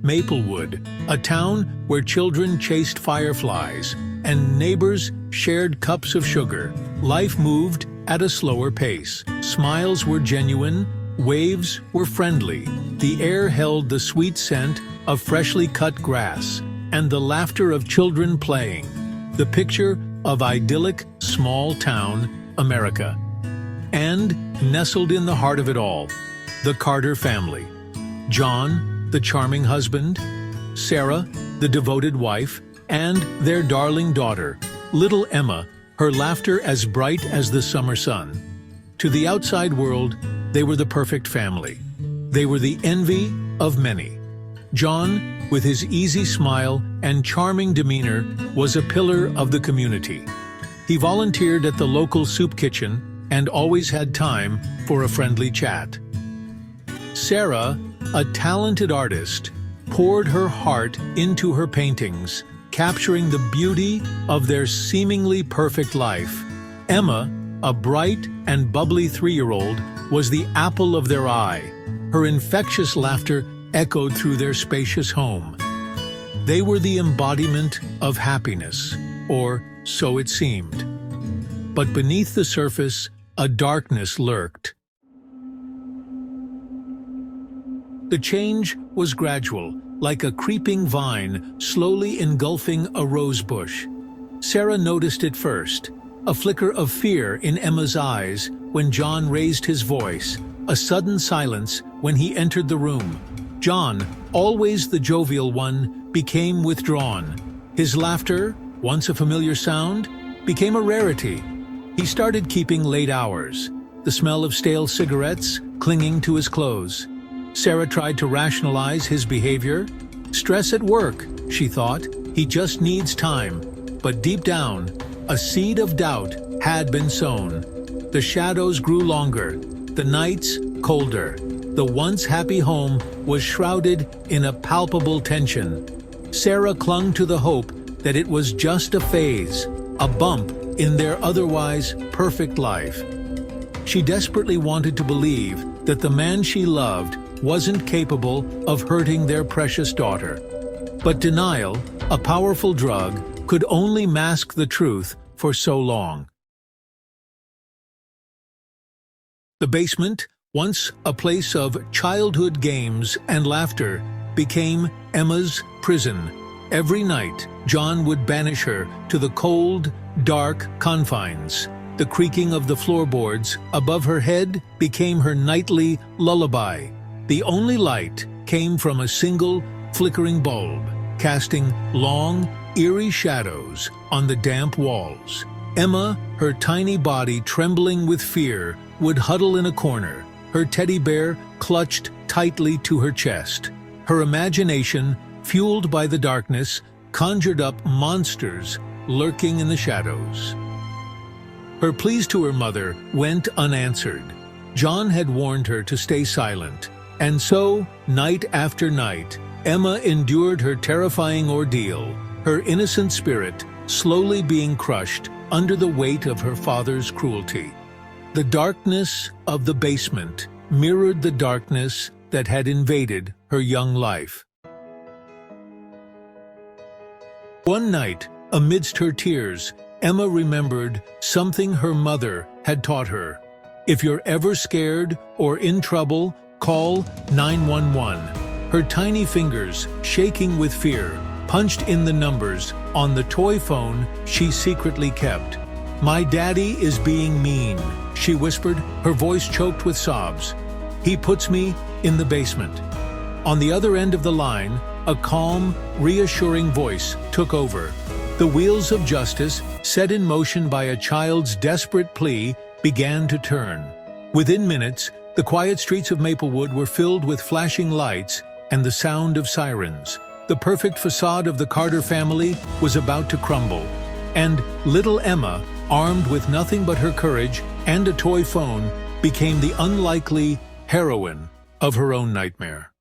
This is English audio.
Maplewood, a town where children chased fireflies and neighbors shared cups of sugar. Life moved at a slower pace. Smiles were genuine, waves were friendly. The air held the sweet scent of freshly cut grass and the laughter of children playing. The picture of idyllic, small-town America. And, nestled in the heart of it all, the Carter family. John, the charming husband, Sarah, the devoted wife, and their darling daughter, little Emma, her laughter as bright as the summer sun. To the outside world, they were the perfect family. They were the envy of many. John, with his easy smile and charming demeanor, was a pillar of the community. He volunteered at the local soup kitchen and always had time for a friendly chat. Sarah, a talented artist, poured her heart into her paintings, capturing the beauty of their seemingly perfect life. Emma, a bright and bubbly 3-year-old, was the apple of their eye. Her infectious laughter echoed through their spacious home. They were the embodiment of happiness, or so it seemed. But beneath the surface, a darkness lurked. The change was gradual, like a creeping vine slowly engulfing a rose bush. Sarah noticed it first, a flicker of fear in Emma's eyes when John raised his voice, a sudden silence when he entered the room. John, always the jovial one, became withdrawn. His laughter, once a familiar sound, became a rarity. He started keeping late hours, the smell of stale cigarettes clinging to his clothes. Sarah tried to rationalize his behavior. Stress at work, she thought. He just needs time. But deep down, a seed of doubt had been sown. The shadows grew longer, the nights colder. The once happy home was shrouded in a palpable tension. Sarah clung to the hope that it was just a phase, a bump in their otherwise perfect life. She desperately wanted to believe that the man she loved wasn't capable of hurting their precious daughter. But denial, a powerful drug, could only mask the truth for so long. The basement, once a place of childhood games and laughter, became Emma's prison. Every night, John would banish her to the cold, dark confines. The creaking of the floorboards above her head became her nightly lullaby. The only light came from a single, flickering bulb, casting long, eerie shadows on the damp walls. Emma, her tiny body trembling with fear, would huddle in a corner, her teddy bear clutched tightly to her chest. Her imagination, fueled by the darkness, conjured up monsters lurking in the shadows. Her pleas to her mother went unanswered. John had warned her to stay silent. And so, night after night, Emma endured her terrifying ordeal, her innocent spirit slowly being crushed under the weight of her father's cruelty. The darkness of the basement mirrored the darkness that had invaded her young life. One night, amidst her tears, Emma remembered something her mother had taught her. If you're ever scared or in trouble, call 911. Her tiny fingers, shaking with fear, punched in the numbers on the toy phone she secretly kept. "My daddy is being mean," she whispered, her voice choked with sobs. "He puts me in the basement." On the other end of the line, a calm, reassuring voice took over. The wheels of justice, set in motion by a child's desperate plea, began to turn. Within minutes, the quiet streets of Maplewood were filled with flashing lights and the sound of sirens. The perfect facade of the Carter family was about to crumble, and little Emma, armed with nothing but her courage and a toy phone, became the unlikely heroine of her own nightmare.